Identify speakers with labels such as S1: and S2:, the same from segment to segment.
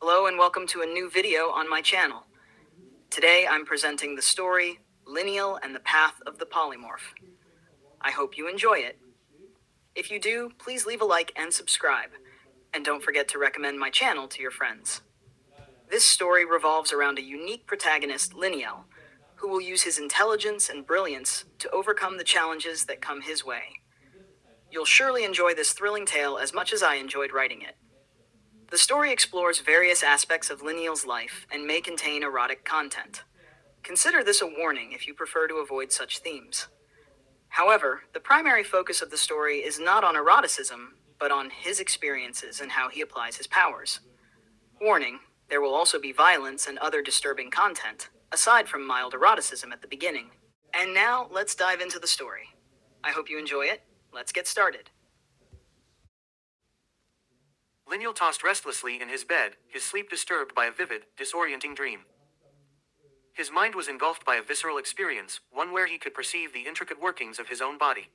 S1: Hello and welcome to a new video on my channel. Today I'm presenting the story, Liniel and the Path of the Polymorph. I hope you enjoy it. If you do, please leave a like and subscribe. And don't forget to recommend my channel to your friends. This story revolves around a unique protagonist, Liniel, who will use his intelligence and brilliance to overcome the challenges that come his way. You'll surely enjoy this thrilling tale as much as I enjoyed writing it. The story explores various aspects of Liniel's life and may contain erotic content. Consider this a warning if you prefer to avoid such themes. However, the primary focus of the story is not on eroticism, but on his experiences and how he applies his powers. Warning, there will also be violence and other disturbing content, aside from mild eroticism at the beginning. And now, let's dive into the story. I hope you enjoy it. Let's get started.
S2: Liniel tossed restlessly in his bed, his sleep disturbed by a vivid, disorienting dream. His mind was engulfed by a visceral experience, one where he could perceive the intricate workings of his own body.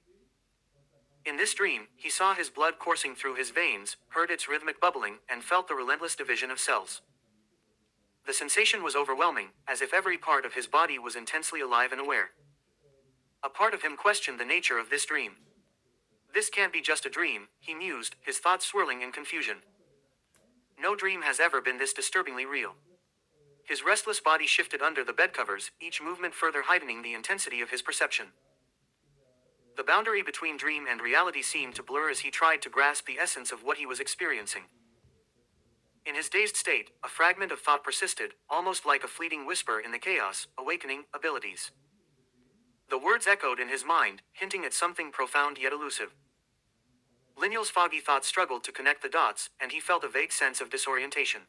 S2: In this dream, he saw his blood coursing through his veins, heard its rhythmic bubbling, and felt the relentless division of cells. The sensation was overwhelming, as if every part of his body was intensely alive and aware. A part of him questioned the nature of this dream. This can't be just a dream, he mused, his thoughts swirling in confusion. No dream has ever been this disturbingly real. His restless body shifted under the bedcovers, each movement further heightening the intensity of his perception. The boundary between dream and reality seemed to blur as he tried to grasp the essence of what he was experiencing. In his dazed state, a fragment of thought persisted, almost like a fleeting whisper in the chaos, awakening abilities. The words echoed in his mind, hinting at something profound yet elusive. Liniel's foggy thoughts struggled to connect the dots, and he felt a vague sense of disorientation.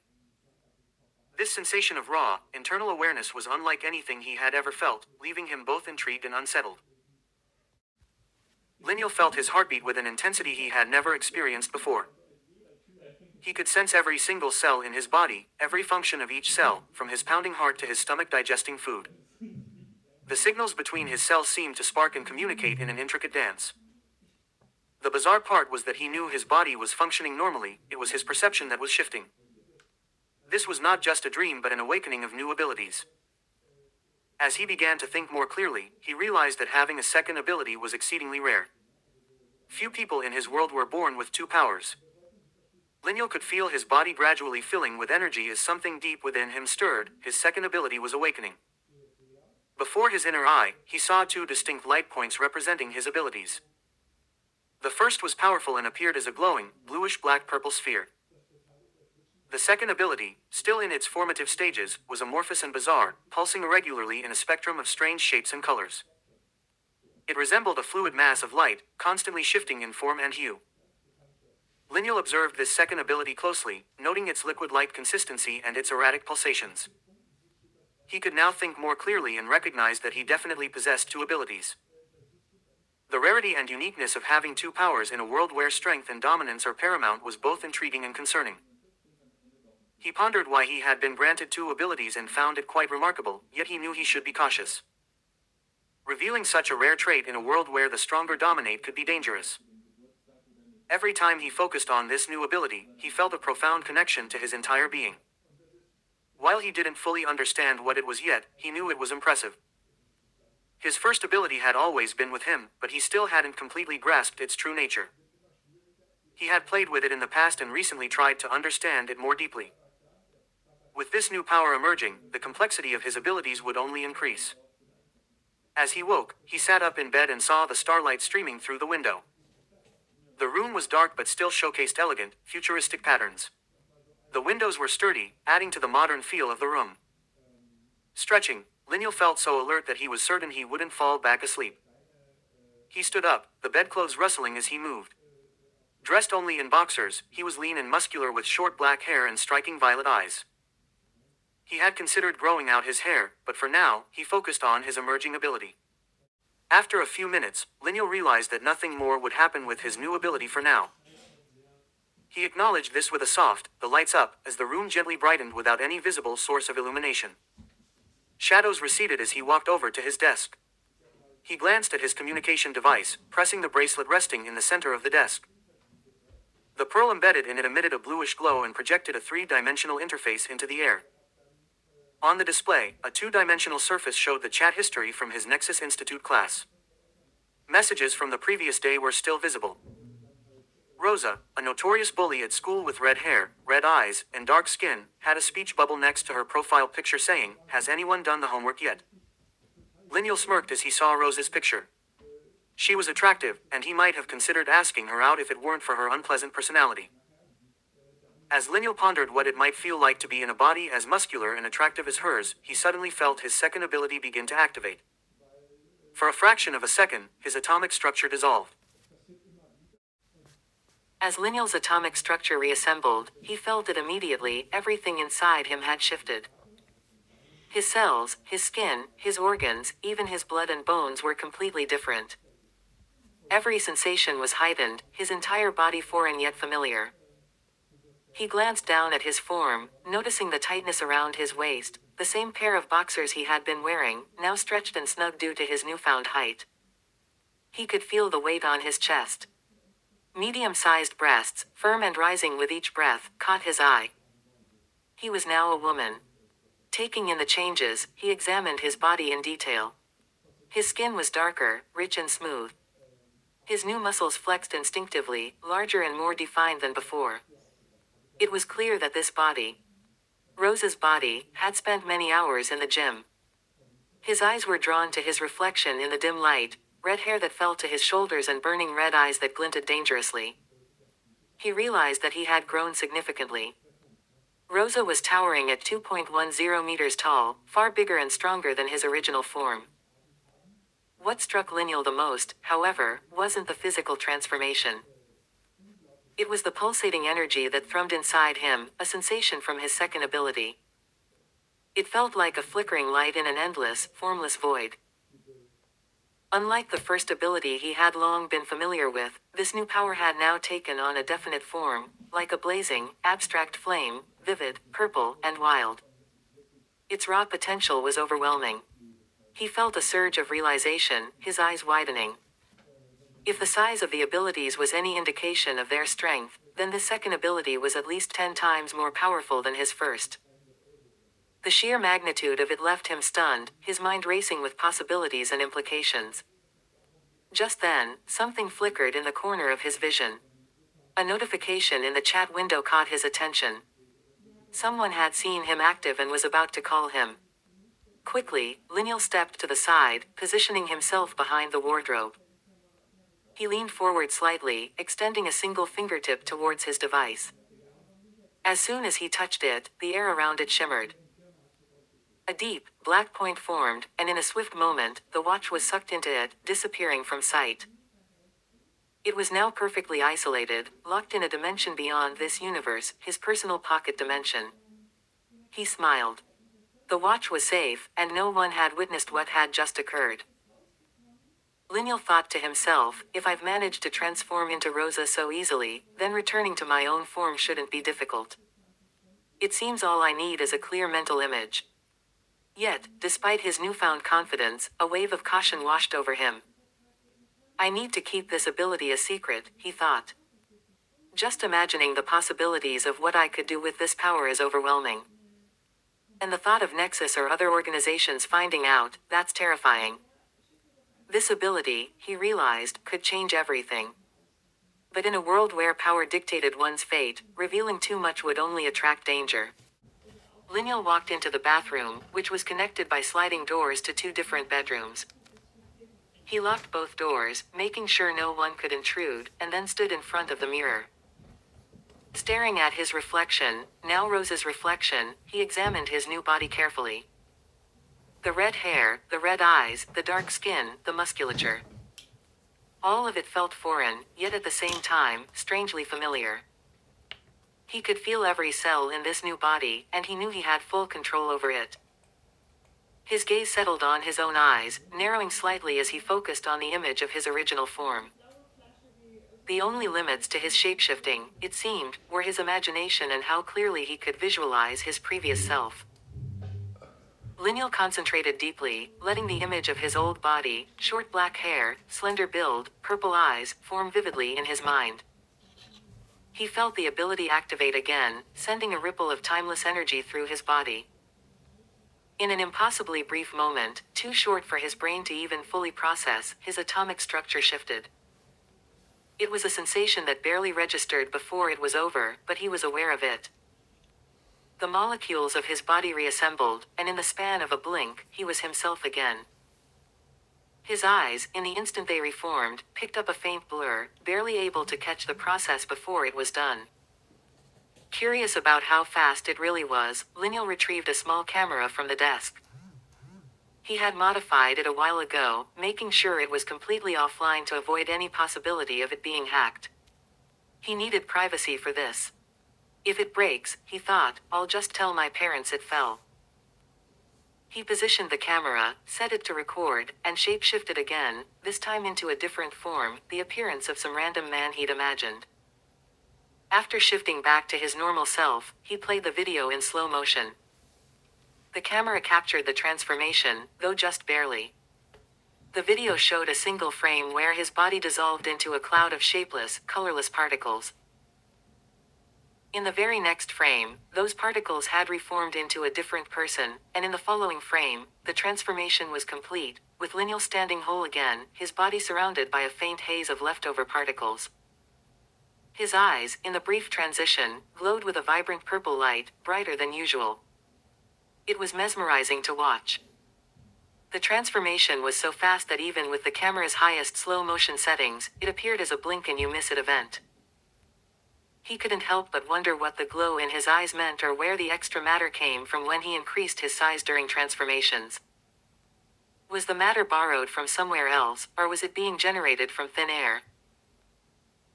S2: This sensation of raw, internal awareness was unlike anything he had ever felt, leaving him both intrigued and unsettled. Liniel felt his heartbeat with an intensity he had never experienced before. He could sense every single cell in his body, every function of each cell, from his pounding heart to his stomach digesting food. The signals between his cells seemed to spark and communicate in an intricate dance. The bizarre part was that he knew his body was functioning normally, it was his perception that was shifting. This was not just a dream but an awakening of new abilities. As he began to think more clearly, he realized that having a second ability was exceedingly rare. Few people in his world were born with two powers. Liniel could feel his body gradually filling with energy as something deep within him stirred, his second ability was awakening. Before his inner eye, he saw two distinct light points representing his abilities. The first was powerful and appeared as a glowing, bluish-black-purple sphere. The second ability, still in its formative stages, was amorphous and bizarre, pulsing irregularly in a spectrum of strange shapes and colors. It resembled a fluid mass of light, constantly shifting in form and hue. Liniel observed this second ability closely, noting its liquid-like consistency and its erratic pulsations. He could now think more clearly and recognized that he definitely possessed two abilities. The rarity and uniqueness of having two powers in a world where strength and dominance are paramount was both intriguing and concerning. He pondered why he had been granted two abilities and found it quite remarkable, yet he knew he should be cautious. Revealing such a rare trait in a world where the stronger dominate could be dangerous. Every time he focused on this new ability, he felt a profound connection to his entire being. While he didn't fully understand what it was yet, he knew it was impressive. His first ability had always been with him, but he still hadn't completely grasped its true nature. He had played with it in the past and recently tried to understand it more deeply. With this new power emerging, the complexity of his abilities would only increase. As he woke, he sat up in bed and saw the starlight streaming through the window. The room was dark but still showcased elegant, futuristic patterns. The windows were sturdy, adding to the modern feel of the room. Stretching, Liniel felt so alert that he was certain he wouldn't fall back asleep. He stood up, the bedclothes rustling as he moved. Dressed only in boxers, he was lean and muscular with short black hair and striking violet eyes. He had considered growing out his hair, but for now, he focused on his emerging ability. After a few minutes, Liniel realized that nothing more would happen with his new ability for now. He acknowledged this with a soft, the lights up, as the room gently brightened without any visible source of illumination. Shadows receded as he walked over to his desk. He glanced at his communication device, pressing the bracelet resting in the center of the desk. The pearl embedded in it emitted a bluish glow and projected a three-dimensional interface into the air. On the display, a two-dimensional surface showed the chat history from his Nexus Institute class. Messages from the previous day were still visible. Rosa, a notorious bully at school with red hair, red eyes, and dark skin, had a speech bubble next to her profile picture saying, "Has anyone done the homework yet?" Liniel smirked as he saw Rosa's picture. She was attractive, and he might have considered asking her out if it weren't for her unpleasant personality. As Liniel pondered what it might feel like to be in a body as muscular and attractive as hers, he suddenly felt his second ability begin to activate. For a fraction of a second, his atomic structure dissolved. As Liniel's atomic structure reassembled, he felt that immediately everything inside him had shifted. His cells, his skin, his organs, even his blood and bones were completely different. Every sensation was heightened, his entire body foreign yet familiar. He glanced down at his form, noticing the tightness around his waist, the same pair of boxers he had been wearing, now stretched and snug due to his newfound height. He could feel the weight on his chest. Medium-sized breasts, firm and rising with each breath, caught his eye. He was now a woman. Taking in the changes, he examined his body in detail. His skin was darker, rich and smooth. His new muscles flexed instinctively, larger and more defined than before. It was clear that this body, Rosa's body, had spent many hours in the gym. His eyes were drawn to his reflection in the dim light, red hair that fell to his shoulders and burning red eyes that glinted dangerously. He realized that he had grown significantly. Rosa was towering at 2.10 meters tall, far bigger and stronger than his original form. What struck Liniel the most, however, wasn't the physical transformation. It was the pulsating energy that thrummed inside him, a sensation from his second ability. It felt like a flickering light in an endless, formless void. Unlike the first ability he had long been familiar with, this new power had now taken on a definite form, like a blazing, abstract flame, vivid, purple, and wild. Its raw potential was overwhelming. He felt a surge of realization, his eyes widening. If the size of the abilities was any indication of their strength, then this second ability was at least 10 times more powerful than his first. The sheer magnitude of it left him stunned, his mind racing with possibilities and implications. Just then, something flickered in the corner of his vision. A notification in the chat window caught his attention. Someone had seen him active and was about to call him. Quickly, Liniel stepped to the side, positioning himself behind the wardrobe. He leaned forward slightly, extending a single fingertip towards his device. As soon as he touched it, the air around it shimmered. A deep, black point formed, and in a swift moment, the watch was sucked into it, disappearing from sight. It was now perfectly isolated, locked in a dimension beyond this universe, his personal pocket dimension. He smiled. The watch was safe, and no one had witnessed what had just occurred. Liniel thought to himself, if I've managed to transform into Rosa so easily, then returning to my own form shouldn't be difficult. It seems all I need is a clear mental image. Yet, despite his newfound confidence, a wave of caution washed over him. I need to keep this ability a secret, he thought. Just imagining the possibilities of what I could do with this power is overwhelming. And the thought of Nexus or other organizations finding out, that's terrifying. This ability, he realized, could change everything. But in a world where power dictated one's fate, revealing too much would only attract danger. Liniel walked into the bathroom, which was connected by sliding doors to 2 different bedrooms. He locked both doors, making sure no one could intrude, and then stood in front of the mirror. Staring at his reflection, now Rosa's reflection, he examined his new body carefully. The red hair, the red eyes, the dark skin, the musculature. All of it felt foreign, yet at the same time, strangely familiar. He could feel every cell in this new body, and he knew he had full control over it. His gaze settled on his own eyes, narrowing slightly as he focused on the image of his original form. The only limits to his shapeshifting, it seemed, were his imagination and how clearly he could visualize his previous self. Liniel concentrated deeply, letting the image of his old body, short black hair, slender build, purple eyes, form vividly in his mind.
S3: He felt the ability activate again, sending a ripple of timeless energy through his body. In an impossibly brief moment, too short for his brain to even fully process, his atomic structure shifted. It was a sensation that barely registered before it was over, but he was aware of it. The molecules of his body reassembled, and in the span of a blink, he was himself again. His eyes, in the instant they reformed, picked up a faint blur, barely able to catch the process before it was done. Curious about how fast it really was, Liniel retrieved a small camera from the desk. He had modified it a while ago, making sure it was completely offline to avoid any possibility of it being hacked. He needed privacy for this. If it breaks, he thought, I'll just tell my parents it fell. He positioned the camera, set it to record, and shape-shifted again, this time into a different form, the appearance of some random man he'd imagined. After shifting back to his normal self, he played the video in slow motion. The camera captured the transformation, though just barely. The video showed a single frame where his body dissolved into a cloud of shapeless, colorless particles. In the very next frame, those particles had reformed into a different person, and in the following frame, the transformation was complete, with Liniel standing whole again, his body surrounded by a faint haze of leftover particles. His eyes, in the brief transition, glowed with a vibrant purple light, brighter than usual. It was mesmerizing to watch. The transformation was so fast that even with the camera's highest slow-motion settings, it appeared as a blink-and-you-miss-it event. He couldn't help but wonder what the glow in his eyes meant or where the extra matter came from when he increased his size during transformations. Was the matter borrowed from somewhere else, or was it being generated from thin air?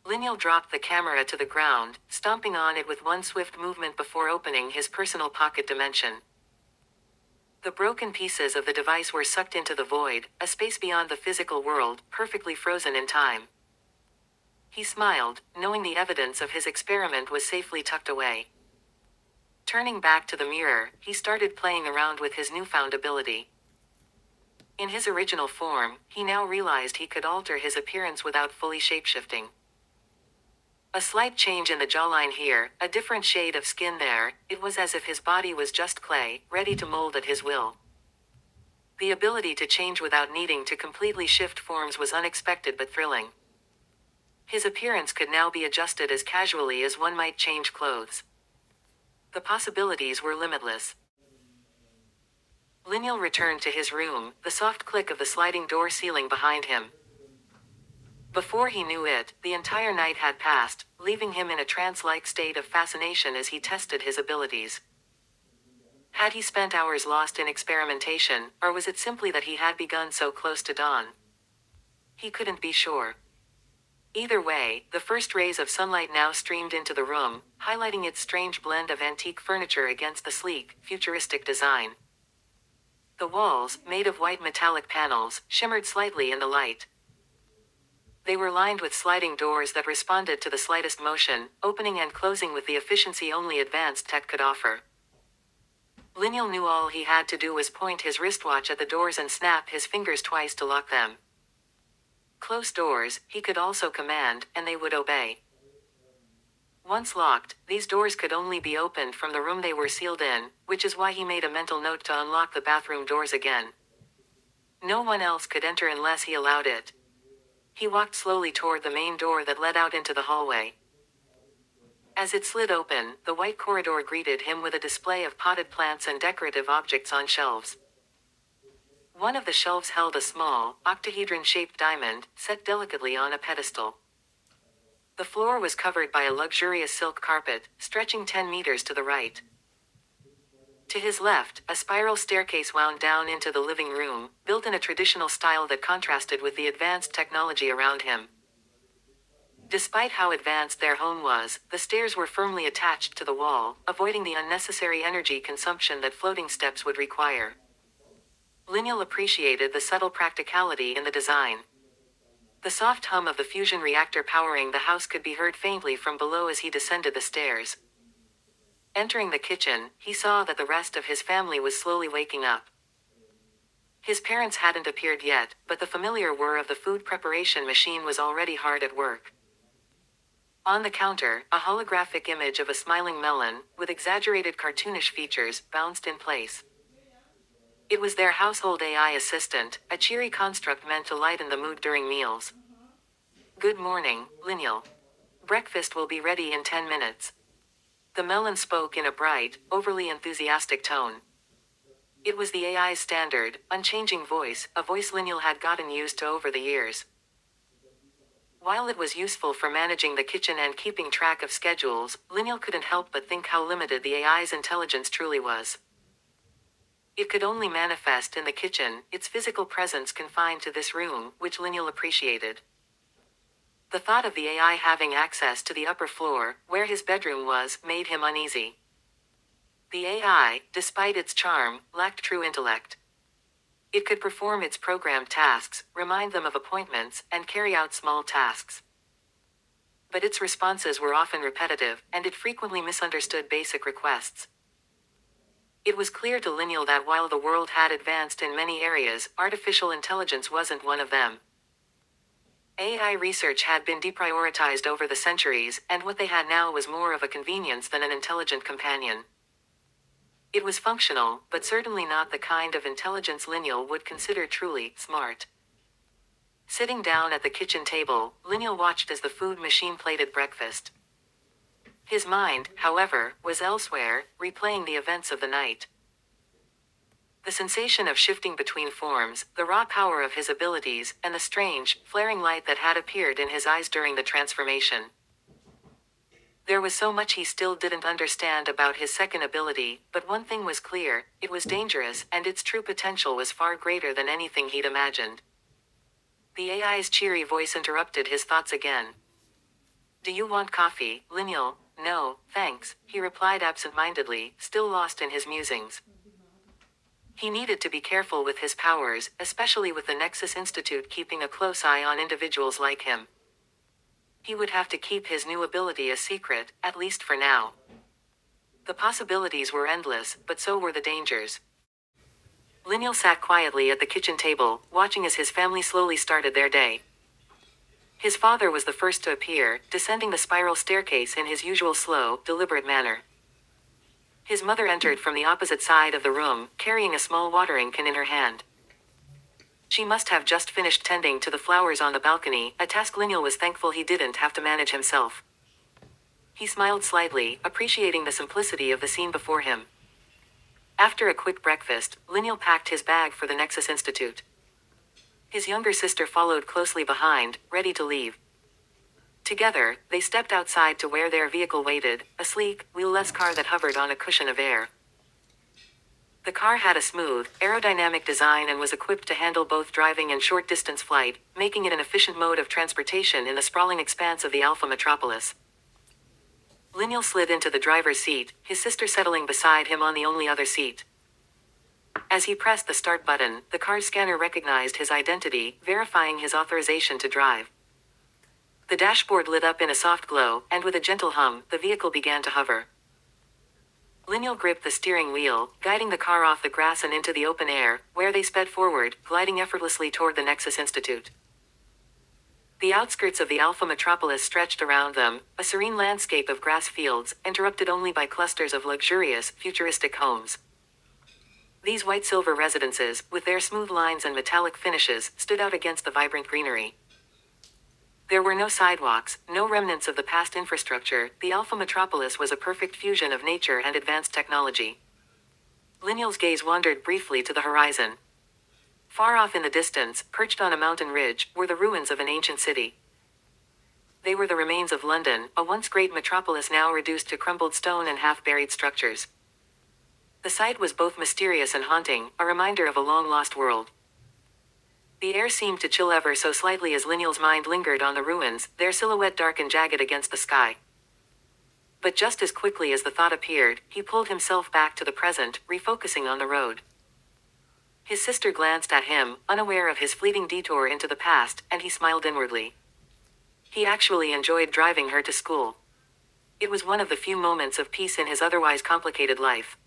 S3: Liniel dropped the camera to the ground, stomping on it with one swift movement before opening his personal pocket dimension. The broken pieces of the device were sucked into the void, a space beyond the physical world, perfectly frozen in time. He smiled, knowing the evidence of his experiment was safely tucked away. Turning back to the mirror, he started playing around with his newfound ability. In his original form, he now realized he could alter his appearance without fully shapeshifting. A slight change in the jawline here, a different shade of skin there, it was as if his body was just clay, ready to mold at his will. The ability to change without needing to completely shift forms was unexpected but thrilling. His appearance could now be adjusted as casually as one might change clothes. The possibilities were limitless. Liniel returned to his room, the soft click of the sliding door ceiling behind him. Before he knew it, the entire night had passed, leaving him in a trance-like state of fascination as he tested his abilities. Had he spent hours lost in experimentation, or was it simply that he had begun so close to dawn? He couldn't be sure. Either way, the first rays of sunlight now streamed into the room, highlighting its strange blend of antique furniture against the sleek, futuristic design. The walls, made of white metallic panels, shimmered slightly in the light. They were lined with sliding doors that responded to the slightest motion, opening and closing with the efficiency only advanced tech could offer. Liniel knew all he had to do was point his wristwatch at the doors and snap his fingers twice to lock them. Close doors, he could also command, and they would obey. Once locked, these doors could only be opened from the room they were sealed in, which is why he made a mental note to unlock the bathroom doors again. No one else could enter unless he allowed it. He walked slowly toward the main door that led out into the hallway. As it slid open, the white corridor greeted him with a display of potted plants and decorative objects on shelves. One of the shelves held a small, octahedron-shaped diamond, set delicately on a pedestal. The floor was covered by a luxurious silk carpet, stretching 10 meters to the right. To his left, a spiral staircase wound down into the living room, built in a traditional style that contrasted with the advanced technology around him. Despite how advanced their home was, the stairs were firmly attached to the wall, avoiding the unnecessary energy consumption that floating steps would require. Liniel appreciated the subtle practicality in the design. The soft hum of the fusion reactor powering the house could be heard faintly from below as he descended the stairs. Entering the kitchen, he saw that the rest of his family was slowly waking up. His parents hadn't appeared yet, but the familiar whir of the food preparation machine was already hard at work. On the counter, a holographic image of a smiling melon, with exaggerated cartoonish features, bounced in place. It was their household AI assistant, a cheery construct meant to lighten the mood during meals. Good morning, Liniel. Breakfast will be ready in 10 minutes. The melon spoke in a bright, overly enthusiastic tone. It was the AI's standard, unchanging voice, a voice Liniel had gotten used to over the years. While it was useful for managing the kitchen and keeping track of schedules, Liniel couldn't help but think how limited the AI's intelligence truly was. It could only manifest in the kitchen, its physical presence confined to this room, which Liniel appreciated. The thought of the AI having access to the upper floor, where his bedroom was, made him uneasy. The AI, despite its charm, lacked true intellect. It could perform its programmed tasks, remind them of appointments, and carry out small tasks. But its responses were often repetitive, and it frequently misunderstood basic requests. It was clear to Liniel that while the world had advanced in many areas, artificial intelligence wasn't one of them. AI research had been deprioritized over the centuries, and what they had now was more of a convenience than an intelligent companion. It was functional, but certainly not the kind of intelligence Liniel would consider truly smart. Sitting down at the kitchen table, Liniel watched as the food machine plated breakfast. His mind, however, was elsewhere, replaying the events of the night. The sensation of shifting between forms, the raw power of his abilities, and the strange, flaring light that had appeared in his eyes during the transformation. There was so much he still didn't understand about his second ability, but one thing was clear: it was dangerous, and its true potential was far greater than anything he'd imagined. The AI's cheery voice interrupted his thoughts again. "Do you want coffee, Liniel?" "No, thanks," he replied absent-mindedly, still lost in his musings. He needed to be careful with his powers, especially with the Nexus Institute keeping a close eye on individuals like him. He would have to keep his new ability a secret, at least for now. The possibilities were endless, but so were the dangers. Liniel sat quietly at the kitchen table, watching as his family slowly started their day. His father was the first to appear, descending the spiral staircase in his usual slow, deliberate manner. His mother entered from the opposite side of the room, carrying a small watering can in her hand. She must have just finished tending to the flowers on the balcony, a task Liniel was thankful he didn't have to manage himself. He smiled slightly, appreciating the simplicity of the scene before him. After a quick breakfast, Liniel packed his bag for the Nexus Institute. His younger sister followed closely behind, ready to leave. Together, they stepped outside to where their vehicle waited, a sleek, wheel-less car that hovered on a cushion of air. The car had a smooth, aerodynamic design and was equipped to handle both driving and short-distance flight, making it an efficient mode of transportation in the sprawling expanse of the Alpha metropolis. Liniel slid into the driver's seat, his sister settling beside him on the only other seat. As he pressed the start button, the car's scanner recognized his identity, verifying his authorization to drive. The dashboard lit up in a soft glow, and with a gentle hum, the vehicle began to hover. Liniel gripped the steering wheel, guiding the car off the grass and into the open air, where they sped forward, gliding effortlessly toward the Nexus Institute. The outskirts of the Alpha metropolis stretched around them, a serene landscape of grass fields, interrupted only by clusters of luxurious, futuristic homes. These white-silver residences, with their smooth lines and metallic finishes, stood out against the vibrant greenery. There were no sidewalks, no remnants of the past infrastructure. The Alpha metropolis was a perfect fusion of nature and advanced technology. Liniel's gaze wandered briefly to the horizon. Far off in the distance, perched on a mountain ridge, were the ruins of an ancient city. They were the remains of London, a once great metropolis now reduced to crumbled stone and half-buried structures. The sight was both mysterious and haunting, a reminder of a long-lost world. The air seemed to chill ever so slightly as Liniel's mind lingered on the ruins, their silhouette dark and jagged against the sky. But just as quickly as the thought appeared, he pulled himself back to the present, refocusing on the road. His sister glanced at him, unaware of his fleeting detour into the past, and he smiled inwardly. He actually enjoyed driving her to school. It was one of the few moments of peace in his otherwise complicated life.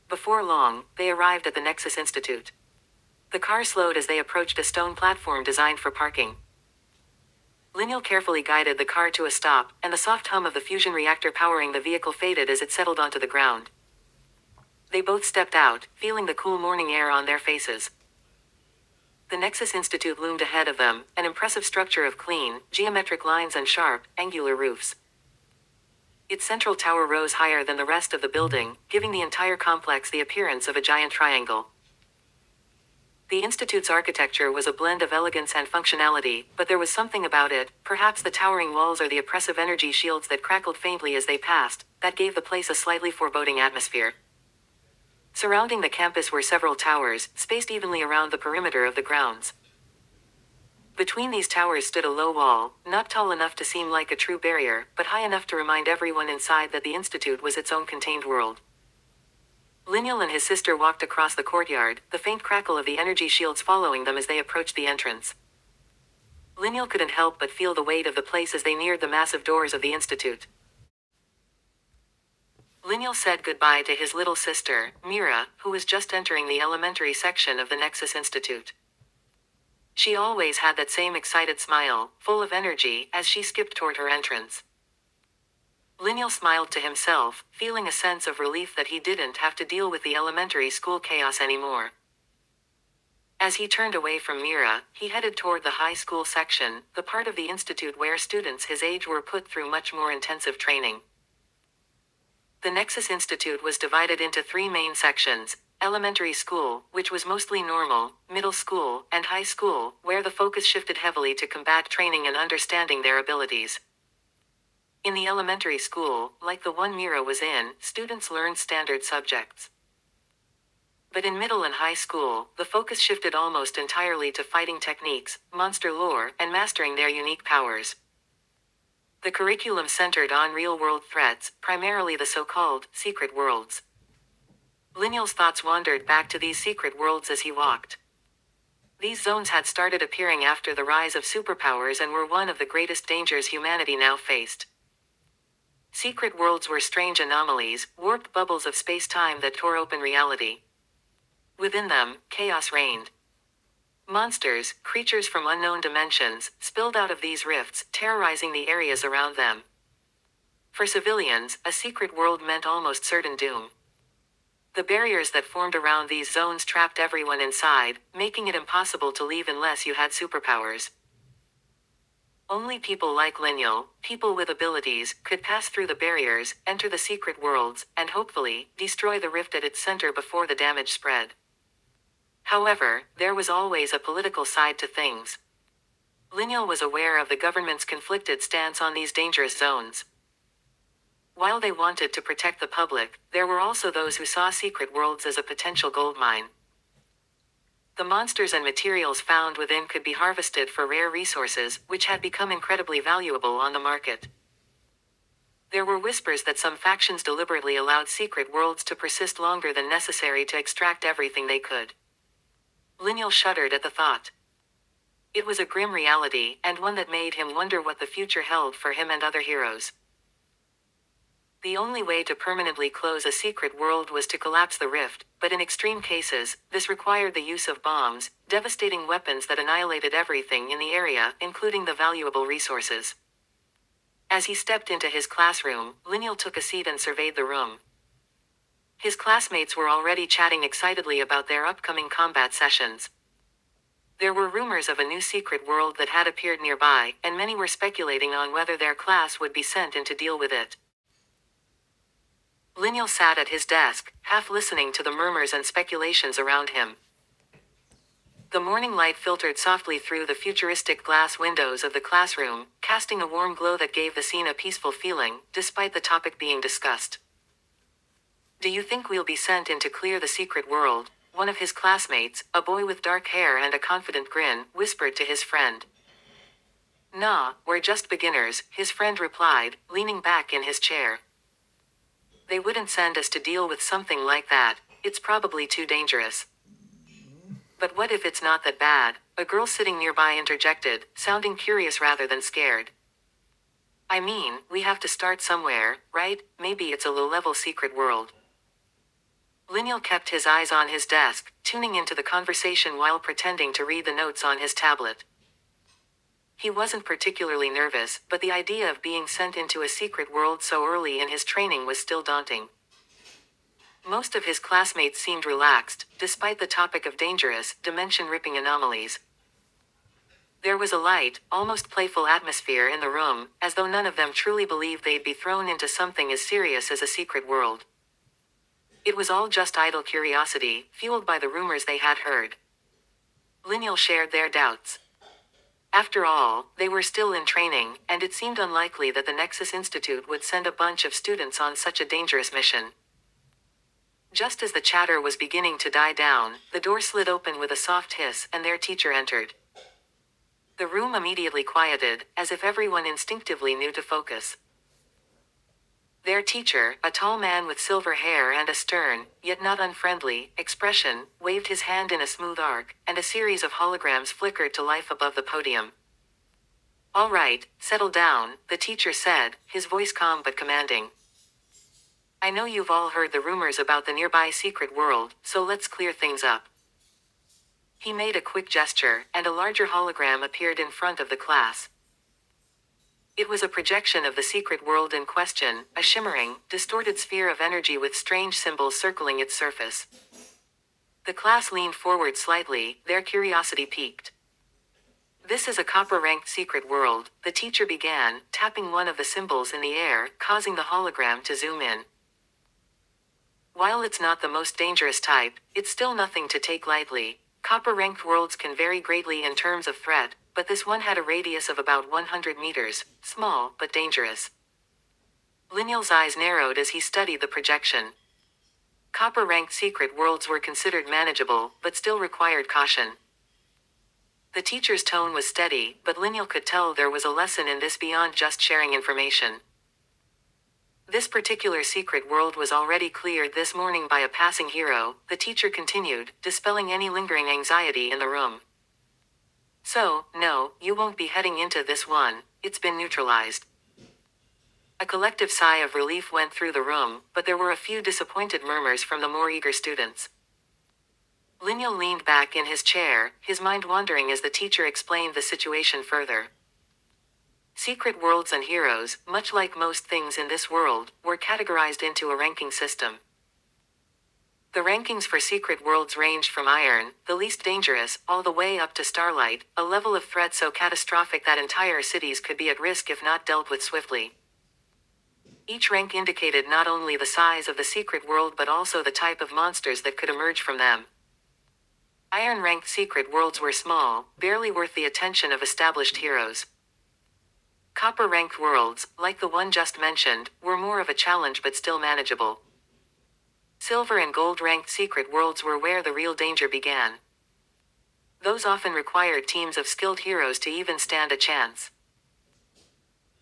S3: Before long, they arrived at the Nexus Institute. The car slowed as they approached a stone platform designed for parking. Liniel carefully guided the car to a stop, and the soft hum of the fusion reactor powering the vehicle faded as it settled onto the ground. They both stepped out, feeling the cool morning air on their faces. The Nexus Institute loomed ahead of them, an impressive structure of clean, geometric lines and sharp, angular roofs. Its central tower rose higher than the rest of the building, giving the entire complex the appearance of a giant triangle. The Institute's architecture was a blend of elegance and functionality, but there was something about it, perhaps the towering walls or the oppressive energy shields that crackled faintly as they passed, that gave the place a slightly foreboding atmosphere. Surrounding the campus were several towers, spaced evenly around the perimeter of the grounds. Between these towers stood a low wall, not tall enough to seem like a true barrier, but high enough to remind everyone inside that the Institute was its own contained world. Liniel and his sister walked across the courtyard, the faint crackle of the energy shields following them as they approached the entrance. Liniel couldn't help but feel the weight of the place as they neared the massive doors of the Institute. Liniel said goodbye to his little sister, Mira, who was just entering the elementary section of the Nexus Institute. She always had that same excited smile, full of energy, as she skipped toward her entrance. Liniel smiled to himself, feeling a sense of relief that he didn't have to deal with the elementary school chaos anymore. As he turned away from Mira, he headed toward the high school section, the part of the institute where students his age were put through much more intensive training. The Nexus Institute was divided into 3 main sections: elementary school, which was mostly normal, middle school, and high school, where the focus shifted heavily to combat training and understanding their abilities. In the elementary school, like the one Mira was in, students learned standard subjects. But in middle and high school, the focus shifted almost entirely to fighting techniques, monster lore, and mastering their unique powers. The curriculum centered on real-world threats, primarily the so-called secret worlds. Liniel's thoughts wandered back to these secret worlds as he walked. These zones had started appearing after the rise of superpowers and were one of the greatest dangers humanity now faced. Secret worlds were strange anomalies, warped bubbles of space-time that tore open reality. Within them, chaos reigned. Monsters, creatures from unknown dimensions, spilled out of these rifts, terrorizing the areas around them. For civilians, a secret world meant almost certain doom. The barriers that formed around these zones trapped everyone inside, making it impossible to leave unless you had superpowers. Only people like Liniel, people with abilities, could pass through the barriers, enter the secret worlds, and hopefully, destroy the rift at its center before the damage spread. However, there was always a political side to things. Liniel was aware of the government's conflicted stance on these dangerous zones. While they wanted to protect the public, there were also those who saw secret worlds as a potential goldmine. The monsters and materials found within could be harvested for rare resources, which had become incredibly valuable on the market. There were whispers that some factions deliberately allowed secret worlds to persist longer than necessary to extract everything they could. Liniel shuddered at the thought. It was a grim reality, and one that made him wonder what the future held for him and other heroes. The only way to permanently close a secret world was to collapse the rift, but in extreme cases, this required the use of bombs, devastating weapons that annihilated everything in the area, including the valuable resources. As he stepped into his classroom, Liniel took a seat and surveyed the room. His classmates were already chatting excitedly about their upcoming combat sessions. There were rumors of a new secret world that had appeared nearby, and many were speculating on whether their class would be sent in to deal with it. Liniel sat at his desk, half listening to the murmurs and speculations around him. The morning light filtered softly through the futuristic glass windows of the classroom, casting a warm glow that gave the scene a peaceful feeling, despite the topic being discussed. "Do you think we'll be sent in to clear the secret world?" one of his classmates, a boy with dark hair and a confident grin, whispered to his friend. "Nah, we're just beginners," his friend replied, leaning back in his chair. "They wouldn't send us to deal with something like that. It's probably too dangerous." "But what if it's not that bad?" a girl sitting nearby interjected, sounding curious rather than scared. "I mean, we have to start somewhere, right? Maybe it's a low-level secret world." Liniel kept his eyes on his desk, tuning into the conversation while pretending to read the notes on his tablet. He wasn't particularly nervous, but the idea of being sent into a secret world so early in his training was still daunting. Most of his classmates seemed relaxed, despite the topic of dangerous, dimension-ripping anomalies. There was a light, almost playful atmosphere in the room, as though none of them truly believed they'd be thrown into something as serious as a secret world. It was all just idle curiosity, fueled by the rumors they had heard. Liniel shared their doubts. After all, they were still in training, and it seemed unlikely that the Nexus Institute would send a bunch of students on such a dangerous mission. Just as the chatter was beginning to die down, the door slid open with a soft hiss, and their teacher entered. The room immediately quieted, as if everyone instinctively knew to focus. Their teacher, a tall man with silver hair and a stern, yet not unfriendly, expression, waved his hand in a smooth arc, and a series of holograms flickered to life above the podium. "All right, settle down," the teacher said, his voice calm but commanding. "I know you've all heard the rumors about the nearby secret world, so let's clear things up." He made a quick gesture, and a larger hologram appeared in front of the class. It was a projection of the secret world in question, a shimmering, distorted sphere of energy with strange symbols circling its surface. The class leaned forward slightly, their curiosity piqued. "This is a copper-ranked secret world," the teacher began, tapping one of the symbols in the air, causing the hologram to zoom in. "While it's not the most dangerous type, it's still nothing to take lightly. Copper-ranked worlds can vary greatly in terms of threat, but this one had a radius of about 100 meters, small but dangerous." Liniel's eyes narrowed as he studied the projection. Copper-ranked secret worlds were considered manageable, but still required caution. The teacher's tone was steady, but Liniel could tell there was a lesson in this beyond just sharing information. This particular secret world was already cleared this morning by a passing hero, the teacher continued, dispelling any lingering anxiety in the room. "So, no, you won't be heading into this one, it's been neutralized." A collective sigh of relief went through the room, but there were a few disappointed murmurs from the more eager students. Liniel leaned back in his chair, his mind wandering as the teacher explained the situation further. Secret worlds and heroes, much like most things in this world, were categorized into a ranking system. The rankings for secret worlds ranged from Iron, the least dangerous, all the way up to Starlight, a level of threat so catastrophic that entire cities could be at risk if not dealt with swiftly. Each rank indicated not only the size of the secret world but also the type of monsters that could emerge from them. Iron-ranked secret worlds were small, barely worth the attention of established heroes. Copper-ranked worlds, like the one just mentioned, were more of a challenge but still manageable. Silver and gold-ranked secret worlds were where the real danger began. Those often required teams of skilled heroes to even stand a chance.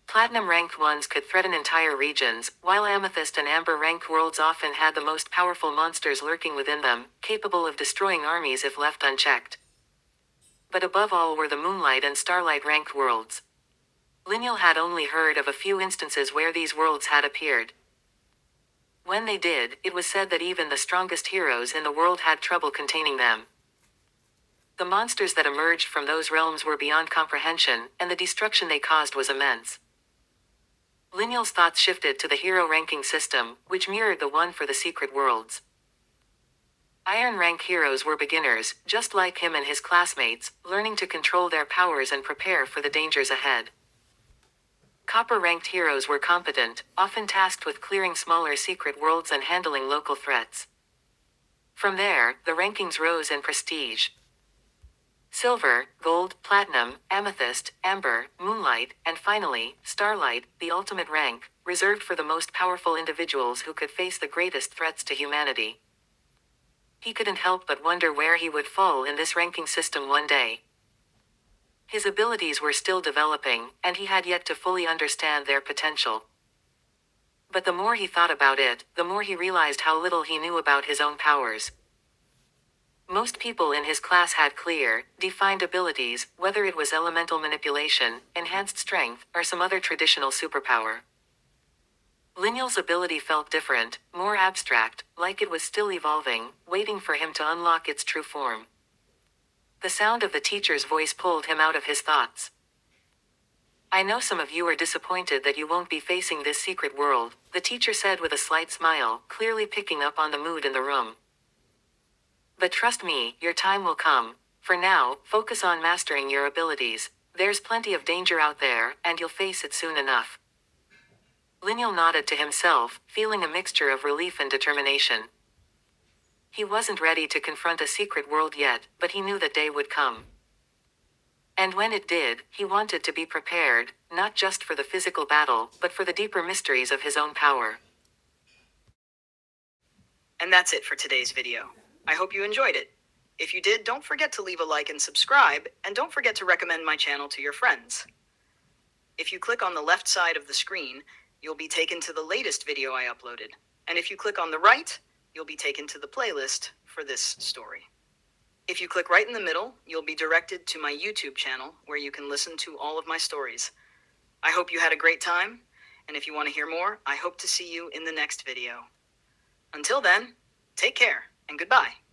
S3: Platinum-ranked ones could threaten entire regions, while amethyst and amber-ranked worlds often had the most powerful monsters lurking within them, capable of destroying armies if left unchecked. But above all were the moonlight and starlight-ranked worlds. Liniel had only heard of a few instances where these worlds had appeared. When they did, it was said that even the strongest heroes in the world had trouble containing them. The monsters that emerged from those realms were beyond comprehension, and the destruction they caused was immense. Liniel's thoughts shifted to the hero ranking system, which mirrored the one for the secret worlds. Iron rank heroes were beginners, just like him and his classmates, learning to control their powers and prepare for the dangers ahead. Copper-ranked heroes were competent, often tasked with clearing smaller secret worlds and handling local threats. From there, the rankings rose in prestige. Silver, gold, platinum, amethyst, amber, moonlight, and finally, starlight, the ultimate rank, reserved for the most powerful individuals who could face the greatest threats to humanity. He couldn't help but wonder where he would fall in this ranking system one day. His abilities were still developing, and he had yet to fully understand their potential. But the more he thought about it, the more he realized how little he knew about his own powers. Most people in his class had clear, defined abilities, whether it was elemental manipulation, enhanced strength, or some other traditional superpower. Liniel's ability felt different, more abstract, like it was still evolving, waiting for him to unlock its true form. The sound of the teacher's voice pulled him out of his thoughts. I know some of you are disappointed that you won't be facing this secret world, the teacher said with a slight smile, clearly picking up on the mood in the room. But trust me, your time will come. For now, focus on mastering your abilities. There's plenty of danger out there, and you'll face it soon enough. Liniel nodded to himself, feeling a mixture of relief and determination. He wasn't ready to confront a secret world yet, but he knew that day would come. And when it did, he wanted to be prepared, not just for the physical battle, but for the deeper mysteries of his own power.
S1: And that's it for today's video. I hope you enjoyed it. If you did, don't forget to leave a like and subscribe, and don't forget to recommend my channel to your friends. If you click on the left side of the screen, you'll be taken to the latest video I uploaded. And if you click on the right, you'll be taken to the playlist for this story. If you click right in the middle, you'll be directed to my YouTube channel, where you can listen to all of my stories. I hope you had a great time, and if you want to hear more, I hope to see you in the next video. Until then, take care, and goodbye.